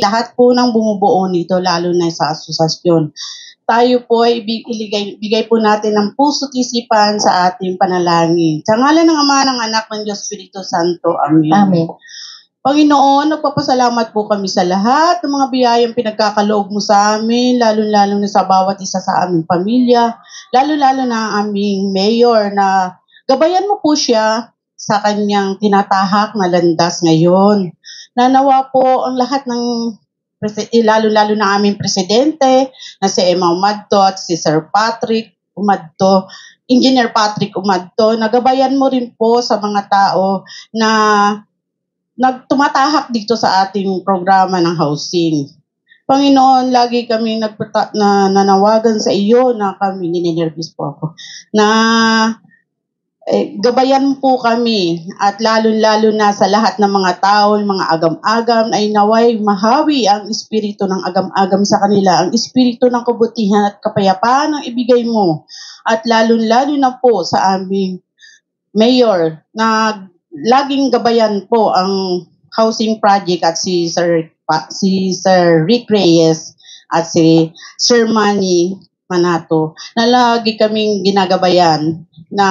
lahat po ng bumubuo nito, lalo na sa asosasyon. Tayo po ay bigay po natin ng puso't isipan sa ating panalangin. Sa ngalan ng Ama, ng Anak, ng Diyos Espiritu Santo. Amen. Amen. Panginoon, nagpapasalamat po kami sa lahat ng mga biyayang pinagkakaloob mo sa amin, lalo-lalo na sa bawat isa sa aming pamilya, lalo-lalo na ang aming mayor na gabayan mo po siya sa kanyang tinatahak na landas ngayon. Nanawa po ang lahat ng lalo-lalo na aming presidente na si Emma Umadto at si Sir Patrick Umadto, Engineer Patrick Umadto, nagabayan mo rin po sa mga tao na nagtumatahak dito sa ating programa ng housing. Panginoon, lagi kami nanawagan sa iyo na kami, ninenervous po ako, na gabayan po kami at lalo-lalo na sa lahat ng mga tao, mga agam-agam, ay naway mahawi ang espiritu ng agam-agam sa kanila, ang espiritu ng kabutihan at kapayapaan ang ibigay mo. At lalo-lalo na po sa aming mayor na laging gabayan po ang housing project at si Sir Rick Reyes at si Sir Manny Manato na lagi kaming ginagabayan na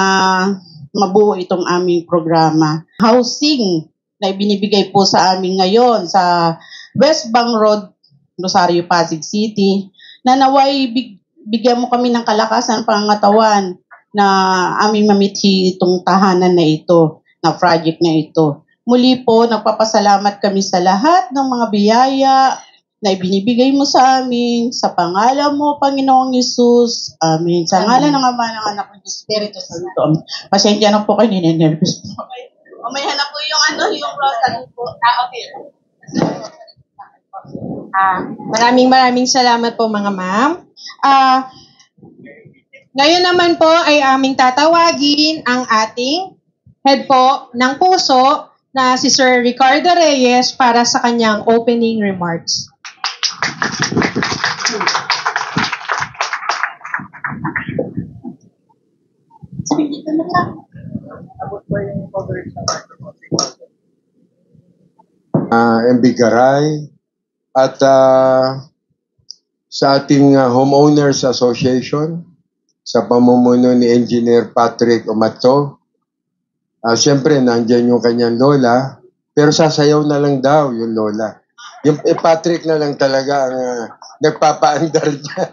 mabuo itong aming programa. Housing na ibinibigay po sa amin ngayon sa West Bank Road, Rosario, Pasig City, na naway bigyan mo kami ng kalakasan, pangatawan na aming mamithi itong tahanan na ito, na project na ito. Muli po, nagpapasalamat kami sa lahat ng mga biyaya na ibinibigay mo sa amin, sa pangalan mo, Panginoong Yesus. Amen. Sa ngalan ng Ama, ng Anak, ng Espiritu Santo. Pasensya na po kayo, ninenervous po. Mamaya na po yung rosary po. Okay. Maraming salamat po mga ma'am. Ngayon naman po ay aming tatawagin ang ating head po ng puso na si Sir Ricardo Reyes para sa kanyang opening remarks. MB Garay at sa ating Homeowners Association sa pamumuno ni Engineer Patrick Umadto. Siyempre, nandyan yung kanyang lola, pero sasayaw na lang daw yung lola. Yung Patrick na lang talaga ang nagpapaandar niya.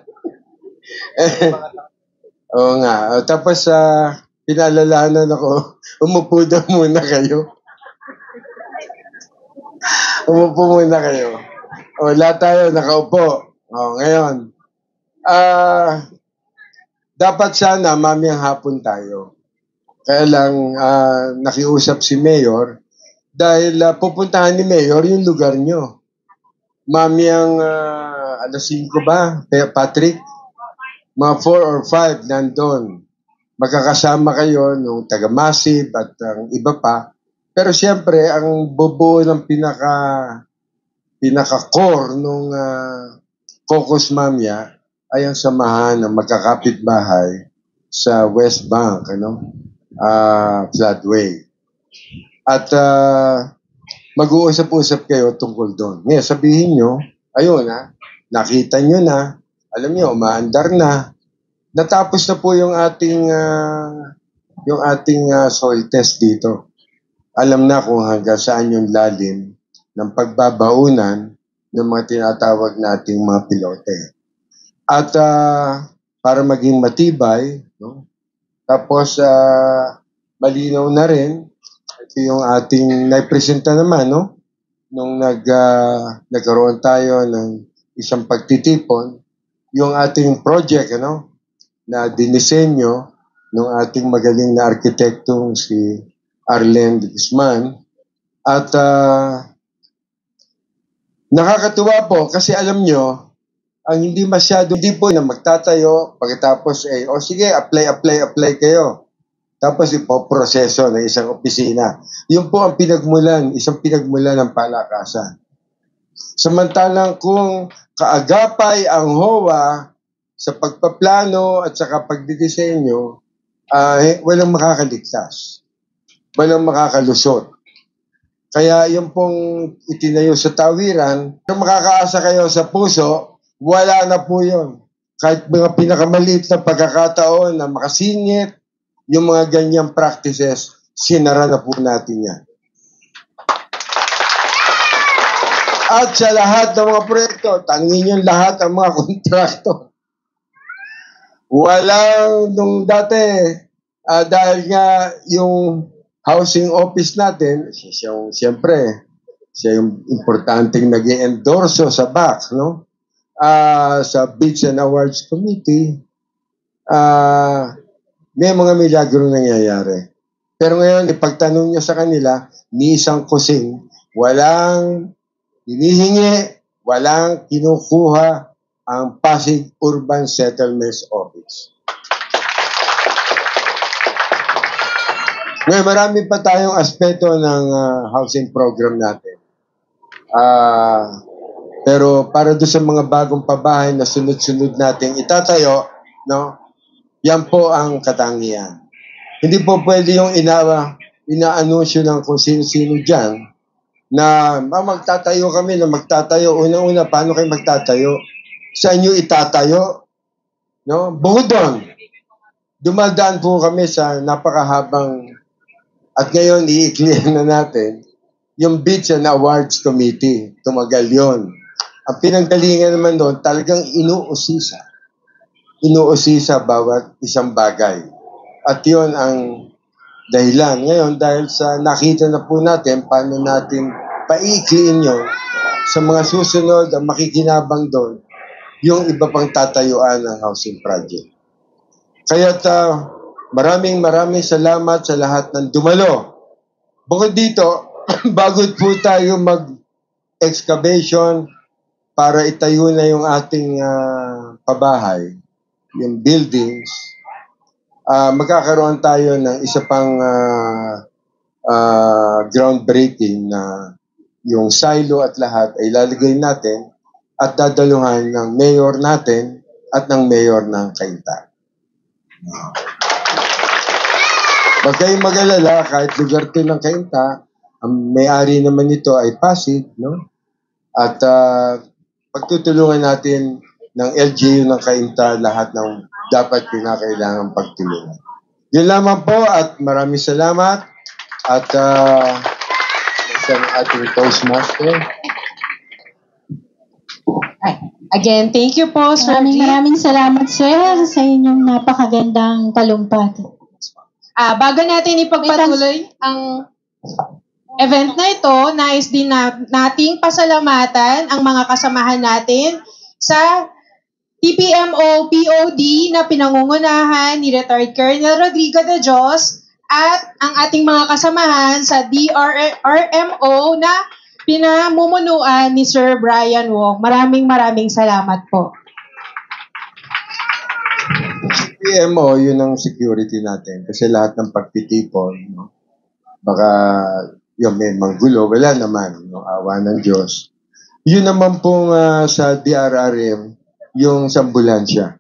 Oo nga. Tapos, pinalalahanan ako, umupo daw muna kayo. Umupo muna kayo. Lahat tayo nakaupo. Ngayon, dapat sana mamayang hapon tayo. Kaya lang nakiusap si Mayor dahil pupuntahan ni Mayor yung lugar nyo. Mamayang alas 5 ba, Patrick? Mga 4 or 5 nandun. Magkakasama kayo nung taga-Masib at ang iba pa. Pero siyempre, ang bubuo ng pinaka-core nung Caucus Mamya ay ang samahan ng magkakapitbahay sa West Bank, floodway. At mag-uusap-usap kayo tungkol doon. Ngayon, sabihin nyo, ayun nakita nyo na, alam nyo, umaandar na. Natapos na po yung ating soil test dito. Alam na kung hanggang saan yung lalim ng pagbabaunan ng mga tinatawag nating mga pilote. At para maging matibay, tapos malinaw na rin, ito yung ating naipresenta naman, nung nagkaroon tayo ng isang pagtitipon, yung ating project, na dinisenyo ng ating magaling na arkitektong si Arlen Guzman. At nakakatuwa po kasi alam nyo, ang hindi po na magtatayo, pagkatapos sige, apply kayo. Tapos ipoproseso ng isang opisina. Yun po ang isang pinagmulan ng palakasan. Samantalang kung kaagapay ang HOA sa pagpaplano at sa pagdidisenyo, walang makakaligtas. Walang makakalusot. Kaya yung pong itinayo sa tawiran, kung makakaasa kayo sa puso, wala na po yun. Kahit mga pinakamaliit na pagkakataon na makasingit, yung mga ganyang practices, sinara na po natin yan. At sa lahat ng mga proyekto, tangin yung lahat ng mga kontrakto. Walang nung dati, dahil nga yung housing office natin, siyempre, siya yung importanteng nag-endorso sa BAC, no? Sa Bids and Awards Committee, may mga milagro nangyayari. Pero ngayon, ipagtanong nyo sa kanila, ni isang kusing, walang hinihingi, walang kinukuha ang Pasig Urban Settlements Office. Ngayon, marami pa tayong aspeto ng housing program natin. Pero para doon sa mga bagong pabahay na sunod-sunod nating itatayo, no? Yan po ang katangian. Hindi po pwede yung inaanunsyo ng kung sino-sino dyan na magtatayo kami na magtatayo. Unang-una, paano kayo magtatayo? Saan nyo itatayo? No? Bukod doon, dumadaan po kami sa napakahabang at ngayon i-clear na natin yung Bids and Awards Committee. Tumagal yon. Ang pinanggalingan naman doon, talagang inuusisa. Inuusisa bawat isang bagay. At yon ang dahilan. Ngayon, dahil sa nakita na po natin, paano natin paikliin yun sa mga susunod ang makikinabang doon, yung iba pang tatayuan ng housing project. Kaya maraming salamat sa lahat ng dumalo. Bukod dito, bago po tayo mag-excavation para itayo na yung ating pabahay, yung buildings, magkakaroon tayo ng isa pang groundbreaking na yung silo at lahat ay lalagay natin at dadaluhan ng mayor natin at ng mayor ng Cainta. Huwag kayong mag-alala, kahit lugar ito ng Cainta, ang may-ari naman nito ay Pasig, no? At pagtutulungan natin ng LGU ng Cainta lahat ng dapat pinakailangan pagtulungan. Yun lamang po at maraming salamat at sa ating Toastmaster. Again, thank you po, Sir G. Maraming salamat, sir, sa inyong napakagandang talumpati. Bago natin ipagpatuloy ang event na ito, nais din nating pasalamatan ang mga kasamahan natin sa TPMO POD na pinangungunahan ni Retired Colonel Rodrigo de Dios at ang ating mga kasamahan sa DRRMO na pinamumunuan ni Sir Brian Wong. Maraming salamat po. PMO, yun ang security natin. Kasi lahat ng pagtitipon, no? Baka yung may manggulo, wala naman, no? Awa ng Diyos. Yun naman pong sa DRRM, yung sa ambulansya.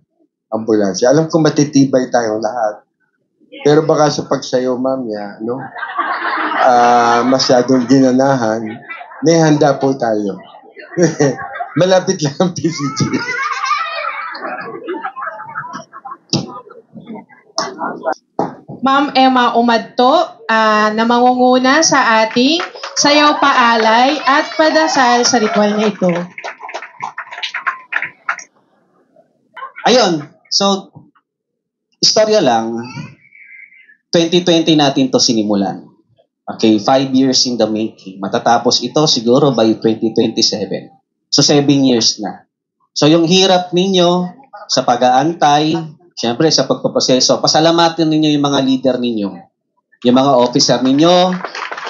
Alam ko matitibay tayong lahat. Pero baka sa pagsayo, mamaya, no? Masyadong ginanahan, may handa po tayo. Malapit lang ang PCG. Ma'am Emma Umadto na mangunguna sa ating sayaw paalay at padasal sa ritual na ito. Ayun, so, istorya lang, 2020 natin to sinimulan. Okay, 5 years in the making. Matatapos ito siguro by 2027. So, 7 years na. So, yung hirap ninyo sa pag-aantay, syempre sa pagpaproseso, pasalamatan ninyo yung mga leader ninyo, yung mga officer ninyo,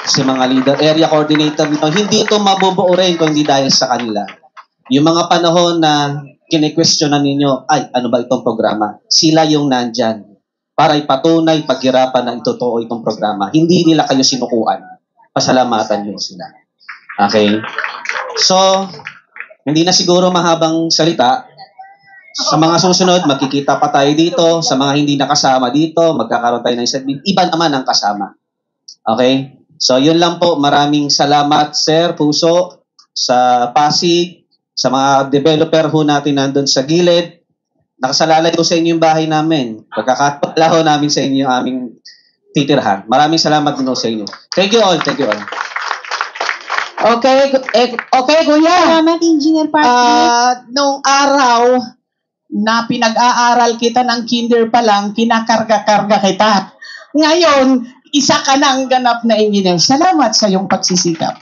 si mga leader, area coordinator ninyo. Hindi ito mabubuo rin kung hindi dahil sa kanila. Yung mga panahon na kine-questionan ninyo, ay, ano ba itong programa? Sila yung nandyan para ipatunay, paghirapan na itotoo itong programa. Hindi nila kayo sinukuan. Pasalamatan nyo sila. Okay? So, hindi na siguro mahabang salita. Sa mga susunod, magkikita pa tayo dito. Sa mga hindi nakasama dito, magkakaroon tayo ng isa. Iba naman ang kasama. Okay? So yun lang po. Maraming salamat, Sir Puso, sa Pasig, sa mga developer ho natin nandun sa gilid. Nakasalalay ko sa inyo yung bahay namin. Pagkakapala ho namin sa inyo yung aming titirhan. Maraming salamat din ho sa inyo. Thank you all. Thank you all. Okay, kuya. Salamat, Engineer Patrick. Nung araw na pinag-aaral kita ng kinder pa lang, kinakarga-karga kita. Ngayon, isa ka ng ganap na engineer. Salamat sa iyong pagsisikap.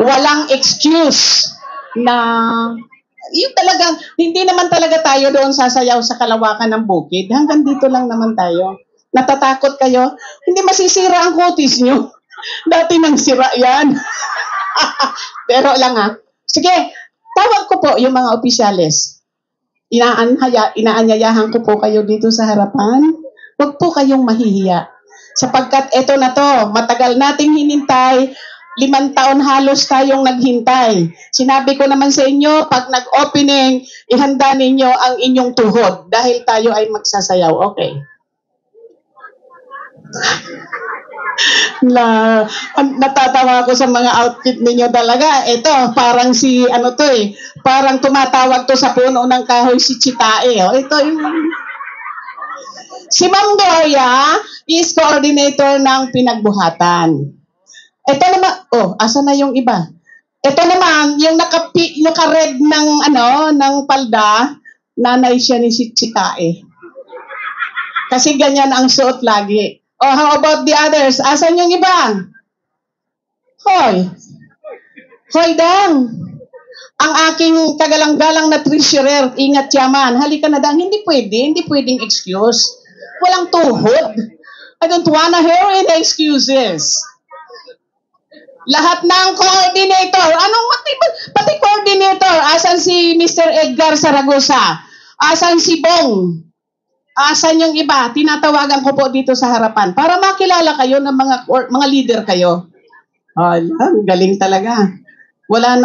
Walang excuse na yung talagang, hindi naman talaga tayo doon sasayaw sa kalawakan ng bukid. Hanggang dito lang naman tayo. Natatakot kayo? Hindi masisira ang kutis nyo. Dati nang sira yan. Pero lang ha. Sige, tawag ko po yung mga opisyales. Inaanyayahan ko po kayo dito sa harapan. Huwag po kayong mahihiya. Sapagkat eto na to, matagal nating hinintay. 5 taon halos tayong naghintay. Sinabi ko naman sa inyo, pag nag-opening, ihanda ninyo ang inyong tuhod dahil tayo ay magsasayaw. Okay. Natatawa ako sa mga outfit ninyo talaga. Ito, parang si, parang tumatawag to sa puno ng kahoy si Chitae. Oh. Ito yung... Si Ma'am Gloria is coordinator ng pinagbuhatan. Ito naman, asa na yung iba? Ito naman, yung naka-red ng palda, nanay siya ni si Chitae. Kasi ganyan ang suot lagi. How about the others? Asan yung iba? Hoy Dang. Ang aking kagalang-galang na treasurer, ingat yaman. Halika na Dang, hindi pwedeng excuse. Walang tuhod. I don't wanna hear any excuses. Lahat ng coordinator, pati coordinator, asan si Mr. Edgar Saragosa? Asan si Bong? Asan yung iba? Tinatawagan ko po dito sa harapan para makilala kayo ng mga leader kayo. Ang galing talaga. Wala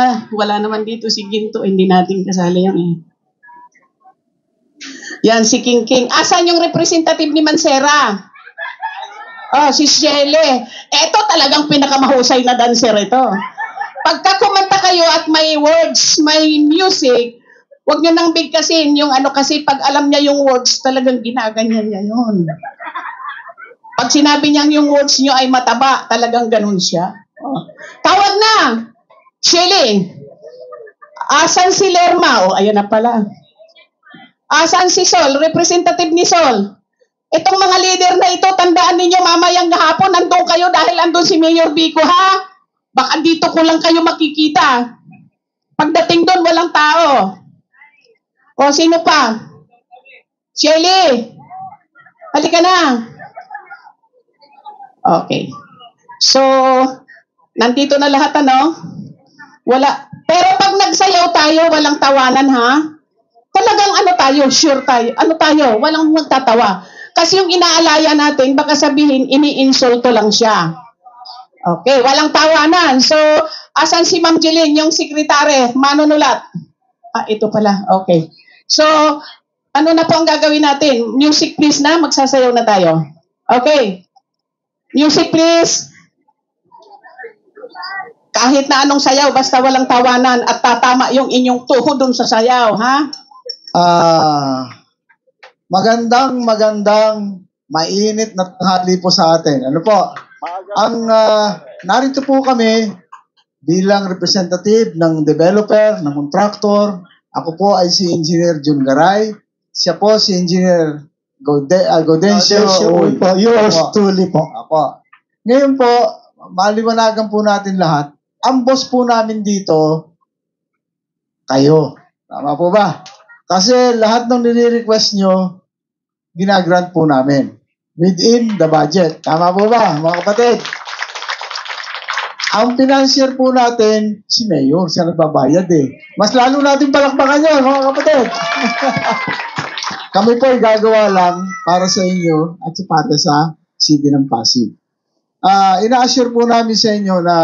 naman dito si Ginto, hindi natin kasali yan eh. Yan si King. Asan yung representative ni Mansera? Si Shelley. Eto talagang pinakamahusay na dancer ito. Pagka kumanta kayo at may words, may music, huwag nyo nang bigkasin yung kasi pag alam niya yung words, talagang ginaganyan niya yun. Pag sinabi niya yung words nyo ay mataba, talagang ganun siya. Tawag na! Shelley! Asan si Lerma? Ayun na pala. Asan si Sol? Representative ni Sol. Itong mga leader na ito, tandaan ninyo mamayang hapon, nandun kayo dahil andun si Mayor Vico, ha? Baka dito ko lang kayo makikita. Pagdating doon, walang tao. Sino pa? Shelly! Halika na. Okay. So, nandito na lahat, Wala. Pero pag nagsayaw tayo, walang tawanan, ha? Talagang tayo, sure tayo. Walang magtatawa. Kasi yung inaalaya natin, baka sabihin, ini-insulto lang siya. Okay, walang tawanan. So, asan si Ma'am Jeline, yung sekretary, manunulat? Ito pala. Okay. So, ano na po ang gagawin natin? Music please na, magsasayaw na tayo. Okay. Music please. Kahit na anong sayaw, basta walang tawanan at tatama yung inyong tuhod dun sa sayaw, ha? Magandang mainit na tanghali po sa atin. Ano po? Narito po kami bilang representative ng developer, ng contractor. Ako po ay si Engineer Jun Garay. Siya po si Engineer Gaudencio. Yours truly po. Ako. Ngayon po, maliwanagan po natin lahat. Ang boss po namin dito, kayo. Tama po ba? Kasi lahat ng nire-request nyo, ginagrant po namin within the budget. Tama po ba, mga kapatid? Ang financier po natin, si Mayor, siya nagbabayad eh. Mas lalo natin palakpakan yun, mga kapatid. Kami po ay gagawa lang para sa inyo at para sa City ng Pasig. Ina-assure po namin sa inyo na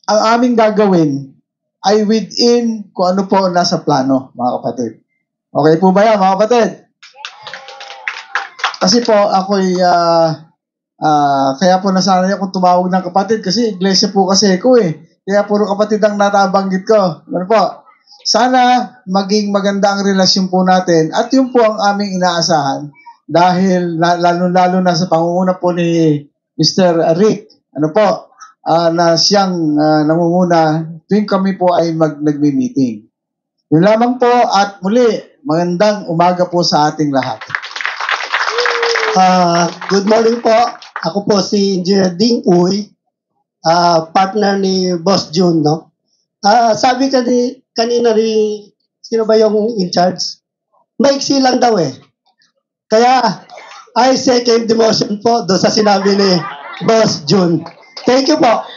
ang aming gagawin ay within kung ano po nasa plano, mga kapatid. Okay po ba yan, mga kapatid? Kasi po, ako'y Kaya po nasanay akong tumawag ng kapatid kasi iglesia po kasi ko eh. Kaya puro kapatid ang natabanggit ko. Ano po? Sana maging maganda ang relasyon po natin at yun po ang aming inaasahan dahil lalo-lalo na sa pangunguna po ni Mr. Rick, ano po, na siyang nangunguna tuwing kami po ay nagmi-meeting. Yun lamang po at muli, magandang umaga po sa ating lahat. Good morning po. Ako po si Engineer Ding Uy, partner ni Boss June, no? Sabi kanina rin, sino ba yung in charge? Maiksi lang daw eh. Kaya, I second the motion po doon sa sinabi ni Boss June. Thank you po.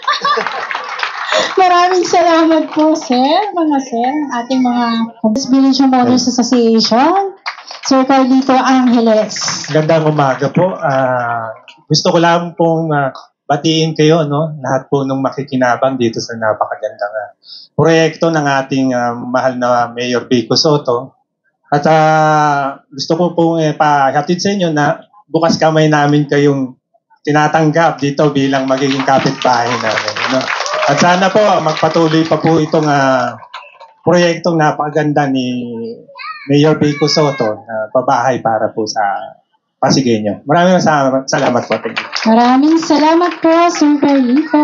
Maraming salamat po, sir, mga sir, ating mga Village Homeowners Association, Sir Carlito Angeles. Gandang umaga po. Gusto ko lang pong batiin kayo, no? Lahat po nung makikinabang dito sa napakagandang proyekto ng ating mahal na Mayor Vico Soto. At gusto ko pong pahatid sa inyo na bukas kamay namin kayong tinatanggap dito bilang magiging kapitbahay namin. No? At sana po magpatuloy pa po itong proyektong napakaganda ni Mayor Vico Soto na pabahay para po sa Pasigueño. Maraming salamat po. Maraming salamat po, Sir Carlito.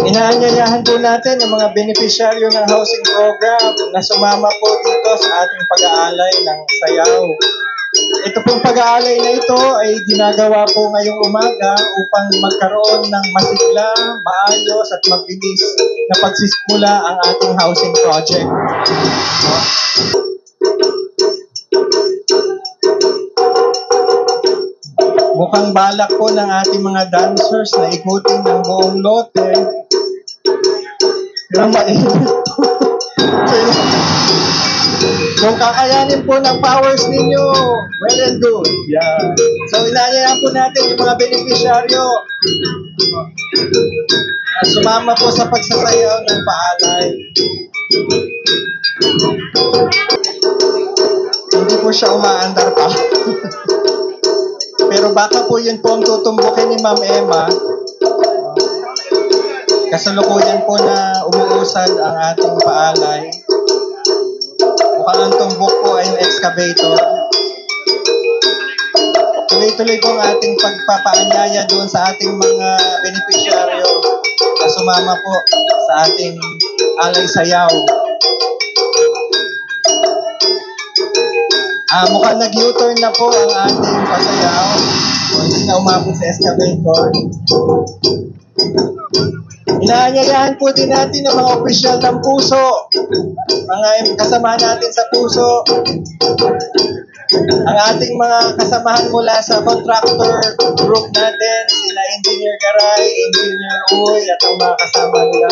Inaanyayahan po natin ang mga beneficiaryo ng housing program na sumama po dito sa ating pag-aalay ng sayaw. Ito pong pag-aalay na ito ay ginagawa po ngayong umaga upang magkaroon ng masigla, maayos at mabilis na pagsisimula ang ating housing project. Mukhang balak po ng ating mga dancers na ikutin ng buong lote. Pero mainit po. Kung kakayanin po ng powers ninyo, well and good. Yeah. So inaanyayahan po natin yung mga beneficiaryo na sumama po sa pagsasayaw ng paalay. Hindi po siya umaandar pa. Pero baka po yun po ang tutumbukin ni Ma'am Emma. Kasalukuyan po na umuusad ang ating paalay. Mukhang ang tumbok po ay yung excavator. Tuloy-tuloy po ang ating pagpapaanyaya doon sa ating mga beneficiaryo na sumama po sa ating alay sayaw. Mukhang nag-U-turn na po ang ating pasayaw. Hindi na umabot sa excavator. Inaanyayahan po din natin ang mga opisyal ng puso, mga kasama natin sa puso, ang ating mga kasamahan mula sa contractor group natin, sila Engineer Garay, Engineer Uy, at ang mga kasama nila.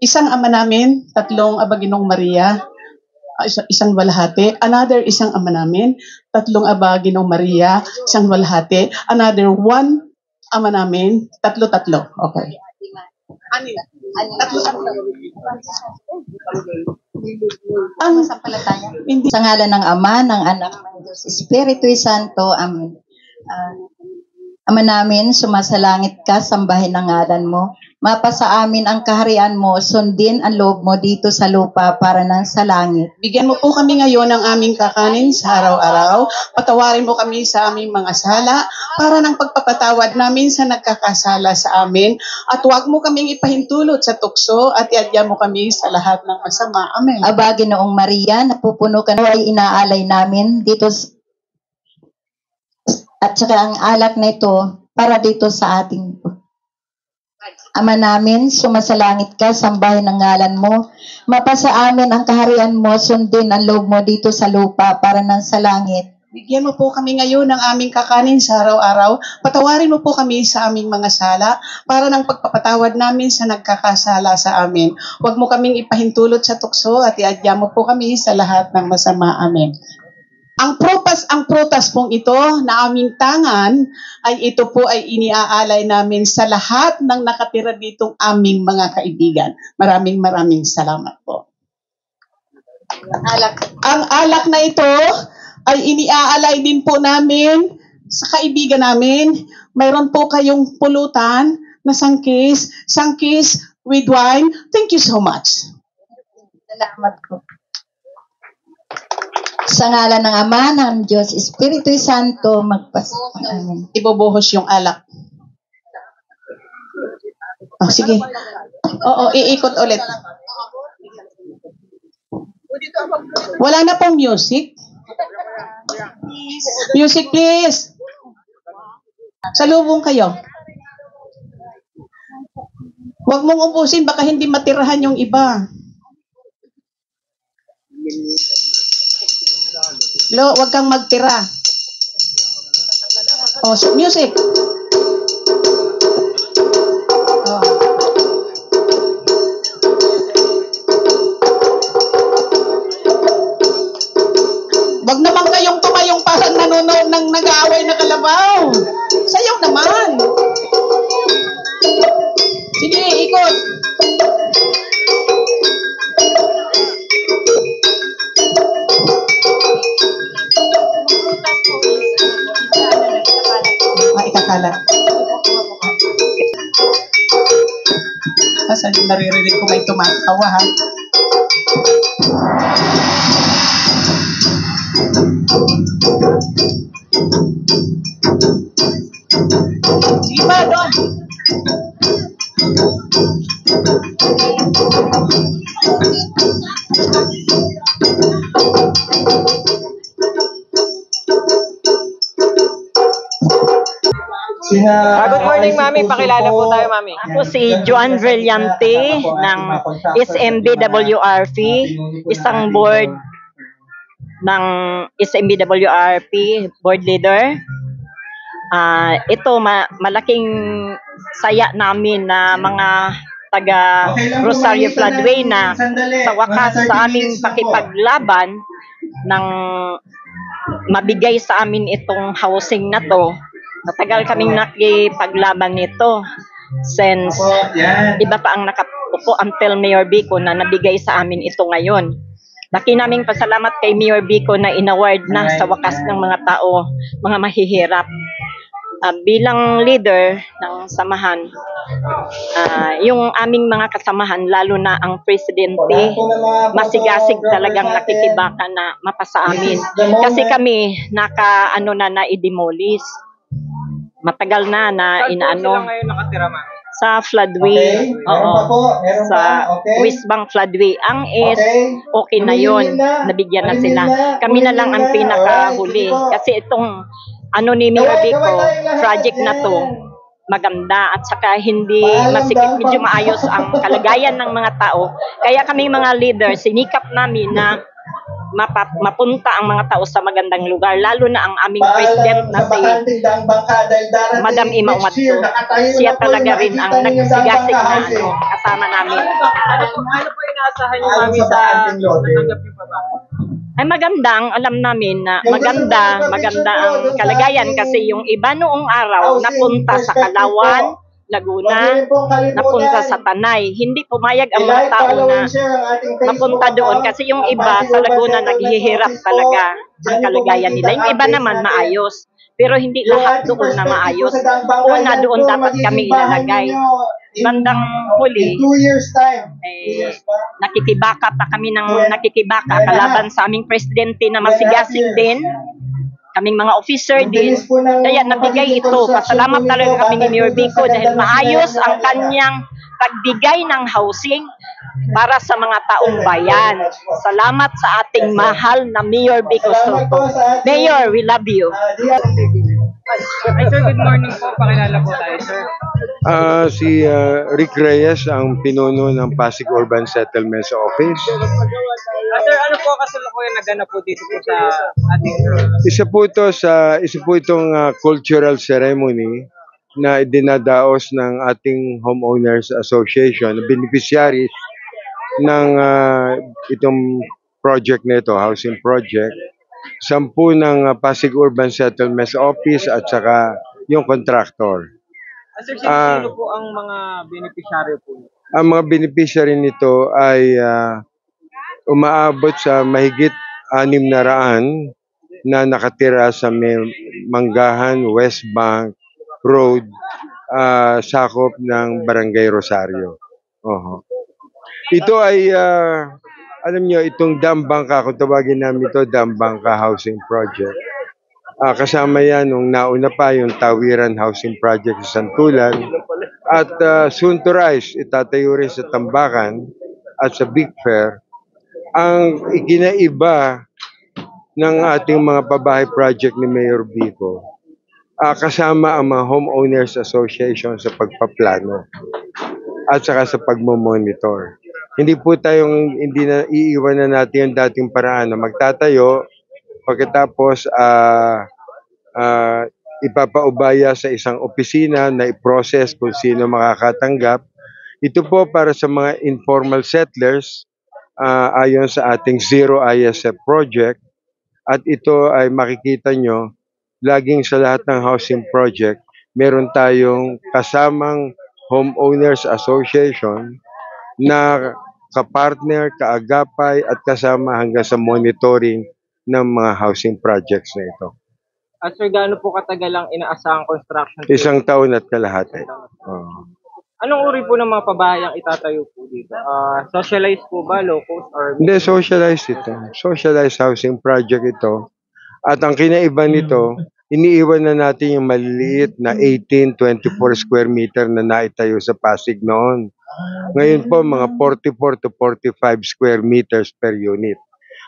isang ama namin, 3 Abaginong Maria, isang walhati. Another isang ama namin, 3 Abaginong Maria, isang walhati. Another 1 ama namin, 3. Okay. Ano yan? Ang hindi. Sa ngalan ng Ama, ng Anak, ng Diyos, Espiritu Santo, Amen. Ama namin, sumasalangit ka, sambahin ang ngalan mo. Mapasa amin ang kaharian mo, sundin ang loob mo dito sa lupa para nang sa langit. Bigyan mo po kami ngayon ng aming kakanin sa araw-araw. Patawarin mo kami sa aming mga sala para ng pagpapatawad namin sa nagkakasala sa amin. At huwag mo kaming ipahintulot sa tukso at iadya mo kami sa lahat ng masama. Amen. Aba, Ginoong Maria, napupuno ka na ay inaalay namin dito at saka ang alak na ito para dito sa ating Ama namin, sumasalangit ka, sambahin ang ngalan mo. Mapasa amin ang kaharian mo, sundin ang loob mo dito sa lupa para nang sa langit. Bigyan mo po kami ngayon ng aming kakanin sa araw-araw. Patawarin mo po kami sa aming mga sala para ng pagpapatawad namin sa nagkakasala sa amin. Huwag mo kaming ipahintulot sa tukso at iadya mo po kami sa lahat ng masama. Amen. Ang prutas pong ito na aming tangan ay ito po ay iniaalay namin sa lahat ng nakatira ditong aming mga kaibigan. Maraming salamat po. Ang alak na ito ay iniaalay din po namin sa kaibigan namin. Mayroon po kayong pulutan na sangkis with wine. Thank you so much. Salamat po. Sa ngalan ng Ama, ng Diyos, Espiritu Santo, Amen. Ibubuhos yung alak. Oh, sige. Oo, iikot ulit. Wala na pong music. Music, please. Salubong kayo. Huwag mong ubusin, baka hindi matirahan yung iba. Lo, wag kang magtira. Oh, music. Oh. Wag naman kayong tumayong parang nanonood ng nag-aaway na kalabaw. Sayaw naman. Sige, ikot. Ikakalat. Kasi naririnig ko may tumatawa, ha? Sige pa, doon. Good morning, Mami. Pakilala po tayo, Mami. Ako si Joan Brillante ng SMBWRP, isang board ng SMBWRP, board leader. Ito, malaking saya namin na mga taga Rosario Floodway na sa wakas sa aming pakipaglaban ng mabigay sa amin itong housing na to. Matagal kaming nakipaglaban nito since iba pa ang nakaupo until Mayor Vico na nabigay sa amin ito ngayon. Laki naming pasalamat kay Mayor Vico na inaward na sa wakas ng mga tao, mga mahihirap. Bilang leader ng samahan, yung aming mga kasamahan, lalo na ang presidente, masigasig talagang nakikibakan na mapasa amin. Kasi kami na-i-demolish. Matagal na inaano sa floodway. Sa West Bank floodway. Ang okay na yun. Nabigyan na sila. Kami na lang ang pinakahuli. Kasi itong ni Mayor Vico, project na to, maganda at saka hindi masikip, medyo maayos ang kalagayan ng mga tao. Kaya kami mga leaders, sinikap namin na mapunta ang mga tao sa magandang lugar, lalo na ang aming president na si Madam Ima Umadto. Siya talaga rin ang nagsigasig na kasama namin. Ano po inaasahan niyo, mami, sa natanggap niyo pa ba? Ay magandang, alam namin na maganda ang kalagayan kasi yung iba noong araw napunta sa Kalawan, Laguna, napunta sa Tanay. Hindi pumayag ang mga tao na mapunta doon kasi yung iba sa Laguna naghihirap talaga ang kalagayan nila. Yung iba naman maayos. Pero hindi lahat doon na maayos. Una, doon dapat kami ilalagay. Bandang huli, nakikibaka pa kami kalaban sa aming presidente na masigasig din. Kaming mga officer din. Kaya nabigay ito. Pasalamat talaga kami ni Mayor Vico dahil maayos ang kanyang pagbigay ng housing para sa mga taong bayan. Salamat sa ating mahal na Mayor Vico Soto. Mayor, we love you. Ay, sir, good morning po. Pakilala po tayo, sir. Si Rick Reyes, ang pinuno ng Pasig Urban Settlements Office. Sir, ano po kasalukuyan naganap po dito po sa ating... Isa po itong cultural ceremony na dinadaos ng ating Homeowners Association, beneficiaries ng itong project na ito, housing project. 10 ng Pasig Urban Settlements Office at saka yung contractor. Sir, sino po ang mga beneficiaryo po? Ang mga beneficiary nito ay umaabot sa mahigit 600 na nakatira sa Manggahan, West Bank Road, sakop ng Barangay Rosario. Ito ay, alam nyo, itong Dambangka, kung tawagin namin ito, Dambangka Housing Project. Kasama yan nung nauna pa yung Tawiran Housing Project sa Santulan. At soon to rise, itatayo rin sa Tambakan at sa Big Fair. Ang ikinaiba ng ating mga pabahay project ni Mayor Vico, kasama ang mga Homeowners Association sa pagpaplano at saka sa pagmomonitor. Hindi na iiwanan natin yung dating paraan na magtatayo, pagkatapos ipapaubaya sa isang opisina na i-process kung sino makakatanggap. Ito po para sa mga informal settlers ayon sa ating Zero ISF project, at ito ay makikita nyo laging sa lahat ng housing project meron tayong kasamang Homeowners Association na kapartner, kaagapay at kasama hanggang sa monitoring ng mga housing projects na ito. At sir, gaano po katagal ang inaasahang construction? 1 taon at kalahati. Anong uri po ng mga pabahay ang itatayo po dito? Socialized po ba, low cost? Or... Hindi, socialized ito. Socialized housing project ito. At ang kinaiba nito, iniiwan na natin yung maliliit na 18-24 square meter na naitayo sa Pasig noon. Ngayon po, mga 44 to 45 square meters per unit.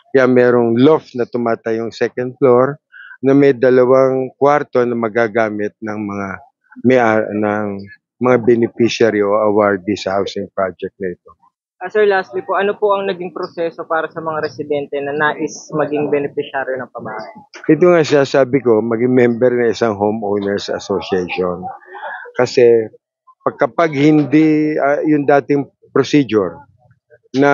Kaya merong loft na tumatayong second floor na may 2 kwarto na magagamit ng mga beneficiary o awardee sa housing project na ito. Sir, lastly po, ano po ang naging proseso para sa mga residente na nais maging beneficiary ng pabahay? Ito nga sabi ko, maging member ng isang Homeowners Association. Kasi kapag hindi yung dating procedure na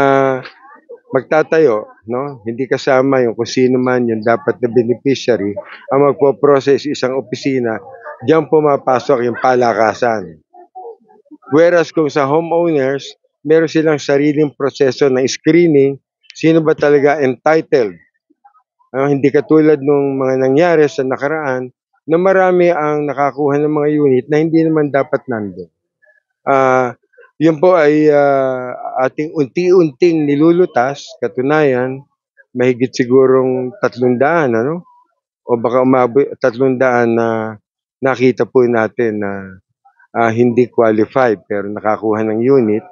magtatayo, no, hindi kasama yung kung sino man yung dapat na beneficiary, ang magpo-process isang opisina, diyan pumapasok yung palakasan. Whereas kung sa homeowners, meron silang sariling proseso ng screening, sino ba talaga entitled. Hindi katulad nung mga nangyari sa nakaraan na marami ang nakakuha ng mga unit na hindi naman dapat nandun. Yun po ay ating unti-unting nilulutas, katunayan, mahigit sigurong 300, ano? O baka umabot 300 na nakita po natin na hindi qualified pero nakakuha ng unit,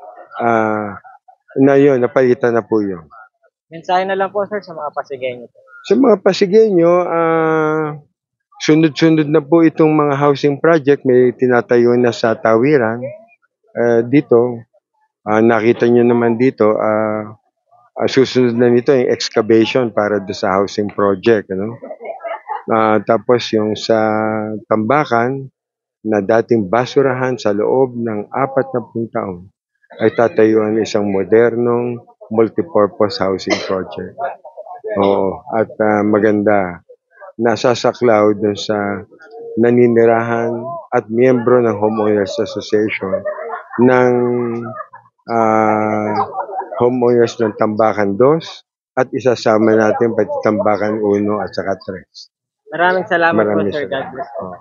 na yun, napalitan na po yun. Mensahe na lang po, sir, sa mga Pasigueño. Sa mga Pasigueño, sunod-sunod na po itong mga housing project. May tinatayo na sa Tawiran. Dito, nakita nyo naman dito, susunod na nito yung excavation para do sa housing project, ano? Tapos yung sa Tambakan na dating basurahan sa loob ng 40 taon ay tatayuan isang modernong multipurpose housing project. Oo, at maganda. Nasasaklaw dun sa naninirahan at miyembro ng Homeowners Association ng homeowners ng Tambakan 2 at isasama natin pati Tambakan 1 at saka 3. Maraming salamat po, Maraming sir. God salamat. bless. Oo.